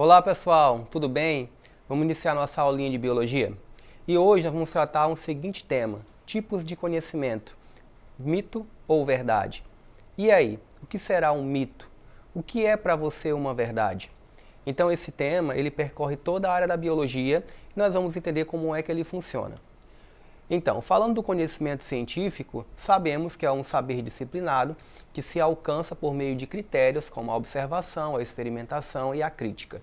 Olá pessoal, tudo bem? Vamos iniciar nossa aulinha de biologia? E hoje nós vamos tratar um seguinte tema: tipos de conhecimento, mito ou verdade? E aí, o que será um mito? O que é para você uma verdade? Então esse tema, ele percorre toda a área da biologia e nós vamos entender como é que ele funciona. Então, falando do conhecimento científico, sabemos que é um saber disciplinado que se alcança por meio de critérios como a observação, a experimentação e a crítica.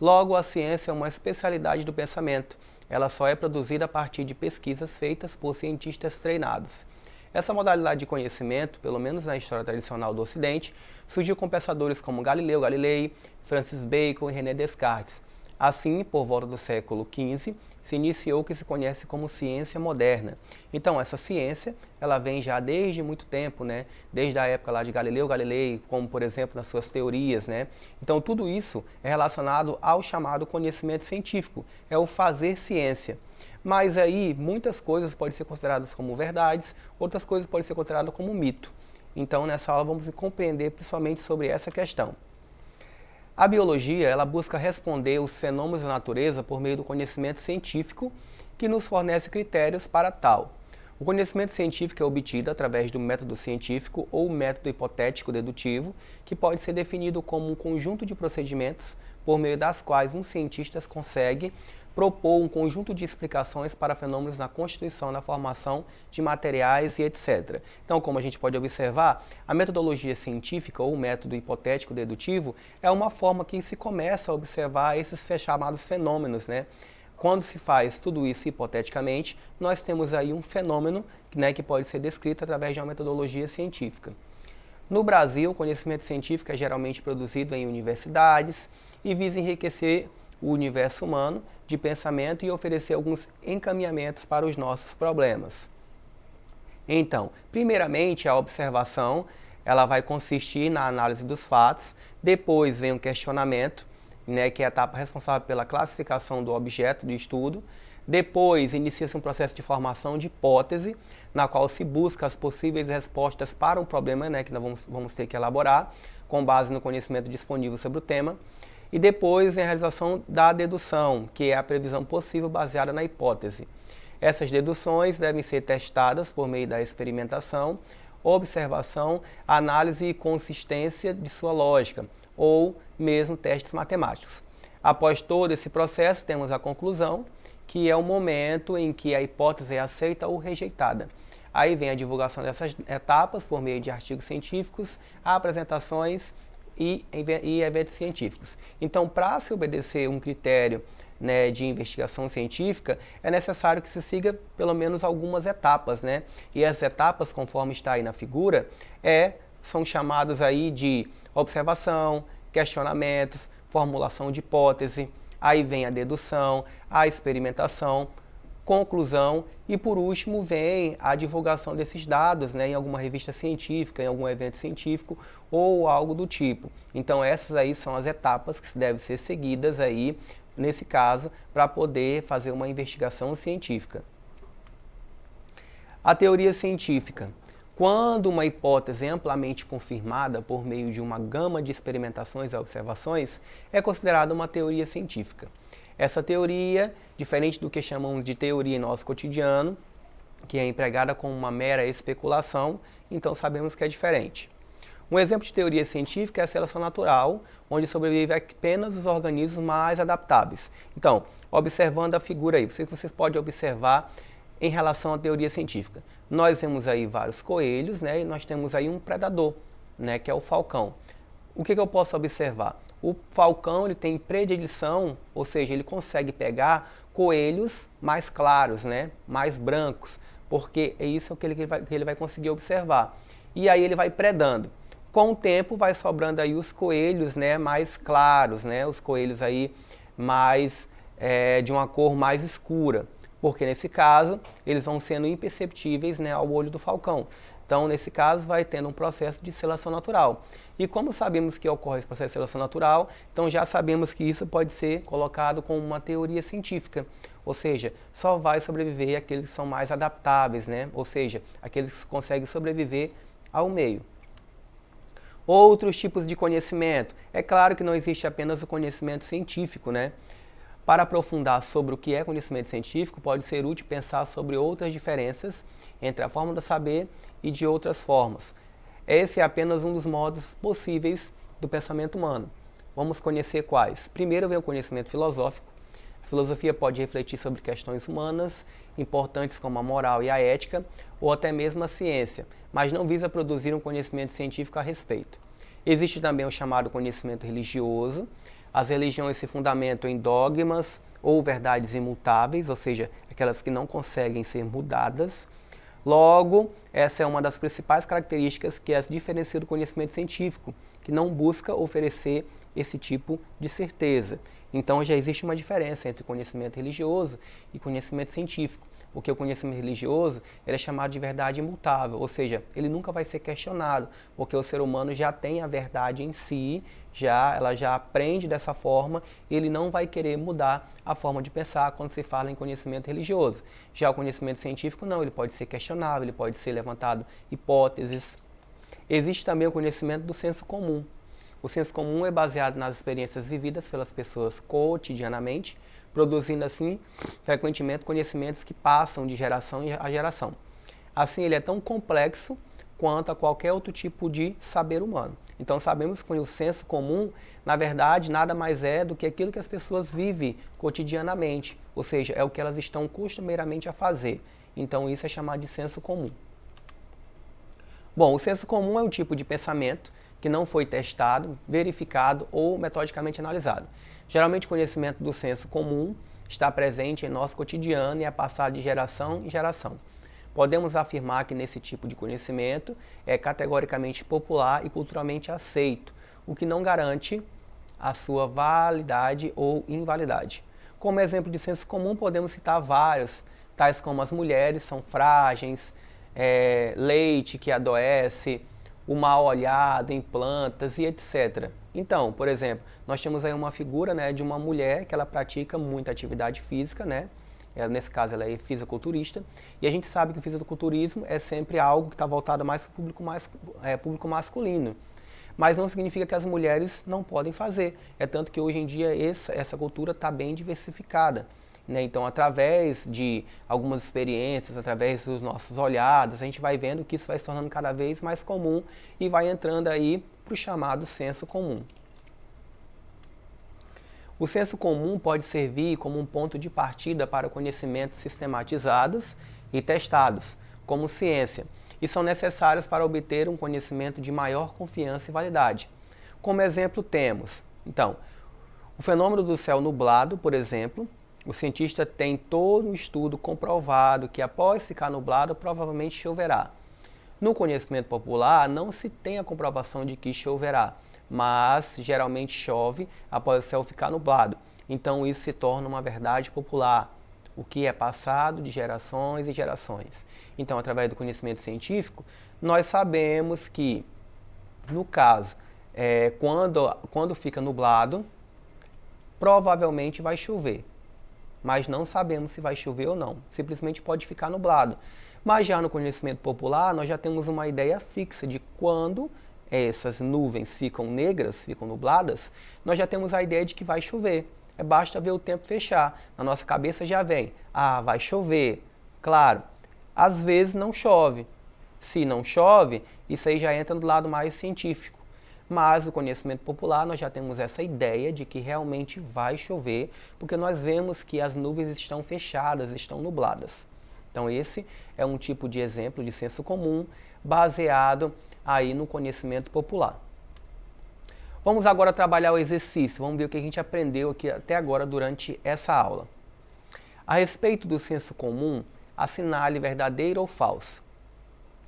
Logo, a ciência é uma especialidade do pensamento. Ela só é produzida a partir de pesquisas feitas por cientistas treinados. Essa modalidade de conhecimento, pelo menos na história tradicional do Ocidente, surgiu com pensadores como Galileu Galilei, Francis Bacon e René Descartes. Assim, por volta do século XV, se iniciou o que se conhece como ciência moderna. Então, essa ciência, ela vem já desde muito tempo, né? Desde a época lá de Galileu Galilei, como por exemplo nas suas teorias, né? Então, tudo isso é relacionado ao chamado conhecimento científico, é o fazer ciência. Mas aí, muitas coisas podem ser consideradas como verdades, outras coisas podem ser consideradas como mito. Então, nessa aula vamos compreender principalmente sobre essa questão. A biologia, ela busca responder os fenômenos da natureza por meio do conhecimento científico, que nos fornece critérios para tal. O conhecimento científico é obtido através do método científico ou método hipotético dedutivo, que pode ser definido como um conjunto de procedimentos por meio das quais um cientista consegue propor um conjunto de explicações para fenômenos na constituição, na formação de materiais e etc. Então, como a gente pode observar, a metodologia científica ou método hipotético dedutivo é uma forma que se começa a observar esses chamados fenômenos, né? Quando se faz tudo isso hipoteticamente, nós temos aí um fenômeno, né, que pode ser descrito através de uma metodologia científica. No Brasil, o conhecimento científico é geralmente produzido em universidades e visa enriquecer o universo humano de pensamento e oferecer alguns encaminhamentos para os nossos problemas. Então, primeiramente, a observação, ela vai consistir na análise dos fatos, depois vem o questionamento, né, que é a etapa responsável pela classificação do objeto de estudo, depois inicia-se um processo de formação de hipótese, na qual se busca as possíveis respostas para um problema, né, que nós vamos ter que elaborar, com base no conhecimento disponível sobre o tema. E depois vem a realização da dedução, que é a previsão possível baseada na hipótese. Essas deduções devem ser testadas por meio da experimentação, observação, análise e consistência de sua lógica, ou mesmo testes matemáticos. Após todo esse processo, temos a conclusão, que é o momento em que a hipótese é aceita ou rejeitada. Aí vem a divulgação dessas etapas por meio de artigos científicos, apresentações e eventos científicos. Então, para se obedecer um critério, né, de investigação científica, é necessário que se siga pelo menos algumas etapas, né? E as etapas, conforme está aí na figura, são chamadas aí de observação, questionamentos, formulação de hipótese, aí vem a dedução, a experimentação, conclusão e, por último, vem a divulgação desses dados, né, em alguma revista científica, em algum evento científico ou algo do tipo. Então, essas aí são as etapas que devem ser seguidas aí, nesse caso, para poder fazer uma investigação científica. A teoria científica. Quando uma hipótese é amplamente confirmada por meio de uma gama de experimentações e observações, é considerada uma teoria científica. Essa teoria, diferente do que chamamos de teoria em nosso cotidiano, que é empregada como uma mera especulação, então sabemos que é diferente. Um exemplo de teoria científica é a seleção natural, onde sobrevivem apenas os organismos mais adaptáveis. Então, observando a figura aí, vocês podem observar em relação à teoria científica. Nós temos aí vários coelhos, né, e nós temos aí um predador, né, que é o falcão. O que eu posso observar? O falcão, ele tem predileção, ou seja, ele consegue pegar coelhos mais claros, né, mais brancos, porque é isso que ele vai conseguir observar. E aí ele vai predando. Com o tempo vai sobrando aí os coelhos, né, mais claros, né, os coelhos aí mais de uma cor mais escura, porque nesse caso eles vão sendo imperceptíveis, né, ao olho do falcão. Então, nesse caso, vai tendo um processo de seleção natural. E como sabemos que ocorre esse processo de seleção natural, então já sabemos que isso pode ser colocado como uma teoria científica. Ou seja, só vai sobreviver aqueles que são mais adaptáveis, né? Ou seja, aqueles que conseguem sobreviver ao meio. Outros tipos de conhecimento. É claro que não existe apenas o conhecimento científico, né? Para aprofundar sobre o que é conhecimento científico, pode ser útil pensar sobre outras diferenças entre a forma de saber e de outras formas. Esse é apenas um dos modos possíveis do pensamento humano. Vamos conhecer quais? Primeiro vem o conhecimento filosófico. A filosofia pode refletir sobre questões humanas, importantes como a moral e a ética, ou até mesmo a ciência, mas não visa produzir um conhecimento científico a respeito. Existe também o chamado conhecimento religioso. As religiões se fundamentam em dogmas ou verdades imutáveis, ou seja, aquelas que não conseguem ser mudadas. Logo, essa é uma das principais características que as diferencia do conhecimento científico, que não busca oferecer esse tipo de certeza. Então já existe uma diferença entre conhecimento religioso e conhecimento científico, porque o conhecimento religioso ele é chamado de verdade imutável, ou seja, ele nunca vai ser questionado, porque o ser humano já tem a verdade em si, ela já aprende dessa forma, e ele não vai querer mudar a forma de pensar quando se fala em conhecimento religioso. Já o conhecimento científico não, ele pode ser questionável, ele pode ser levantado hipóteses. Existe também o conhecimento do senso comum. O senso comum é baseado nas experiências vividas pelas pessoas cotidianamente, produzindo assim, frequentemente, conhecimentos que passam de geração a geração. Assim, ele é tão complexo quanto a qualquer outro tipo de saber humano. Então, sabemos que o senso comum, na verdade, nada mais é do que aquilo que as pessoas vivem cotidianamente, ou seja, é o que elas estão costumeiramente a fazer. Então, isso é chamado de senso comum. Bom, o senso comum é um tipo de pensamento que não foi testado, verificado ou metodicamente analisado. Geralmente o conhecimento do senso comum está presente em nosso cotidiano e é passado de geração em geração. Podemos afirmar que nesse tipo de conhecimento é categoricamente popular e culturalmente aceito, o que não garante a sua validade ou invalidade. Como exemplo de senso comum podemos citar vários, tais como as mulheres são frágeis, leite que adoece, o mal olhado em plantas e etc. Então, por exemplo, nós temos aí uma figura, né, de uma mulher que ela pratica muita atividade física, né? Nesse caso ela é fisiculturista, e a gente sabe que o fisiculturismo é sempre algo que está voltado mais para o público masculino. Mas não significa que as mulheres não podem fazer. É tanto que hoje em dia essa cultura está bem diversificada. Né? Então, através de algumas experiências, através dos nossos olhados, a gente vai vendo que isso vai se tornando cada vez mais comum e vai entrando aí para o chamado senso comum. O senso comum pode servir como um ponto de partida para conhecimentos sistematizados e testados, como ciência, e são necessários para obter um conhecimento de maior confiança e validade. Como exemplo temos, então, o fenômeno do céu nublado, por exemplo. O cientista tem todo um estudo comprovado que após ficar nublado, provavelmente choverá. No conhecimento popular, não se tem a comprovação de que choverá, mas geralmente chove após o céu ficar nublado. Então isso se torna uma verdade popular, o que é passado de gerações e gerações. Então, através do conhecimento científico, nós sabemos que, no caso, quando fica nublado, provavelmente vai chover. Mas não sabemos se vai chover ou não, simplesmente pode ficar nublado. Mas já no conhecimento popular, nós já temos uma ideia fixa de quando essas nuvens ficam negras, ficam nubladas, nós já temos a ideia de que vai chover. Basta ver o tempo fechar, na nossa cabeça já vem, vai chover. Claro, às vezes não chove. Se não chove, isso aí já entra do lado mais científico. Mas o conhecimento popular, nós já temos essa ideia de que realmente vai chover, porque nós vemos que as nuvens estão fechadas, estão nubladas. Então esse é um tipo de exemplo de senso comum baseado aí no conhecimento popular. Vamos agora trabalhar o exercício, vamos ver o que a gente aprendeu aqui até agora durante essa aula. A respeito do senso comum, assinale verdadeiro ou falso.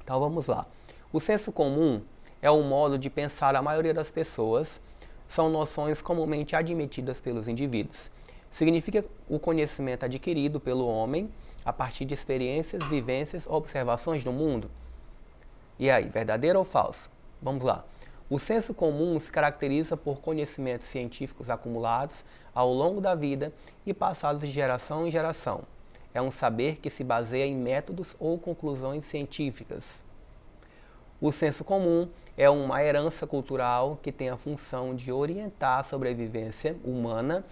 Então vamos lá. O senso comum é o modo de pensar da maioria das pessoas, são noções comumente admitidas pelos indivíduos. Significa o conhecimento adquirido pelo homem a partir de experiências, vivências, observações do mundo. E aí, verdadeiro ou falso? Vamos lá. O senso comum se caracteriza por conhecimentos científicos acumulados ao longo da vida e passados de geração em geração. É um saber que se baseia em métodos ou conclusões científicas. O senso comum é uma herança cultural que tem a função de orientar a sobrevivência humana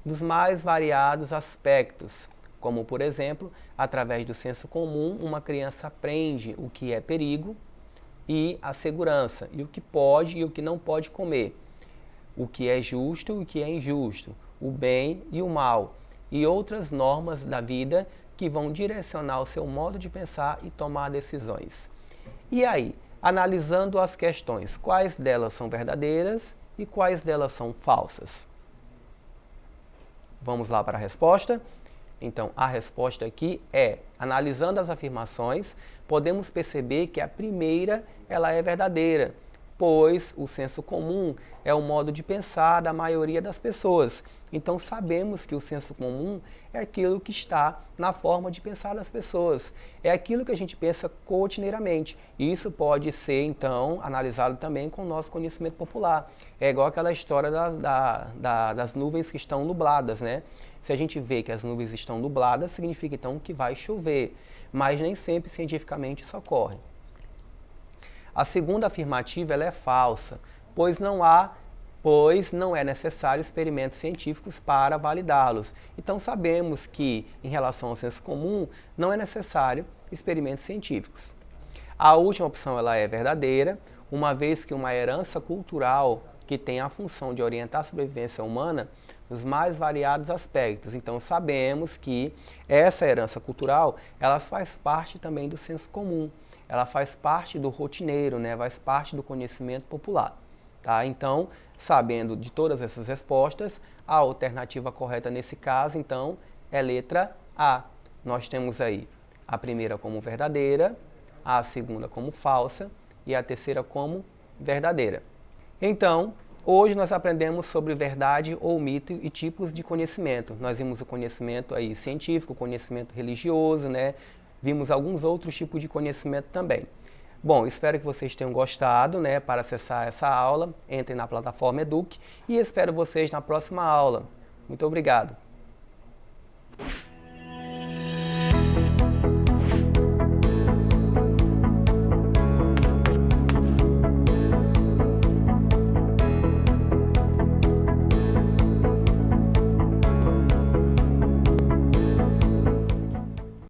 dos mais variados aspectos, como, por exemplo, através do senso comum, uma criança aprende o que é perigo e a segurança, e o que pode e o que não pode comer, o que é justo e o que é injusto, o bem e o mal, e outras normas da vida que vão direcionar o seu modo de pensar e tomar decisões. E aí, analisando as questões, quais delas são verdadeiras e quais delas são falsas? Vamos lá para a resposta? Então, a resposta aqui é, analisando as afirmações, podemos perceber que a primeira ela é verdadeira, pois o senso comum é o modo de pensar da maioria das pessoas. Então, sabemos que o senso comum é aquilo que está na forma de pensar das pessoas. É aquilo que a gente pensa cotidianamente. E isso pode ser, então, analisado também com o nosso conhecimento popular. É igual aquela história das nuvens que estão nubladas, né? Se a gente vê que as nuvens estão nubladas, significa, então, que vai chover. Mas nem sempre, cientificamente, isso ocorre. A segunda afirmativa ela é falsa, pois não é necessário experimentos científicos para validá-los. Então sabemos que, em relação ao senso comum, não é necessário experimentos científicos. A última opção ela é verdadeira, uma vez que uma herança cultural que tem a função de orientar a sobrevivência humana nos mais variados aspectos. Então sabemos que essa herança cultural ela faz parte também do senso comum. Ela faz parte do rotineiro, né? Faz parte do conhecimento popular. Tá? Então, sabendo de todas essas respostas, a alternativa correta nesse caso, então, é letra A. Nós temos aí a primeira como verdadeira, a segunda como falsa e a terceira como verdadeira. Então, hoje nós aprendemos sobre verdade ou mito e tipos de conhecimento. Nós vimos o conhecimento aí científico, o conhecimento religioso, né? Vimos alguns outros tipos de conhecimento também. Bom, espero que vocês tenham gostado, né? Para acessar essa aula, entrem na plataforma Eduque e espero vocês na próxima aula. Muito obrigado.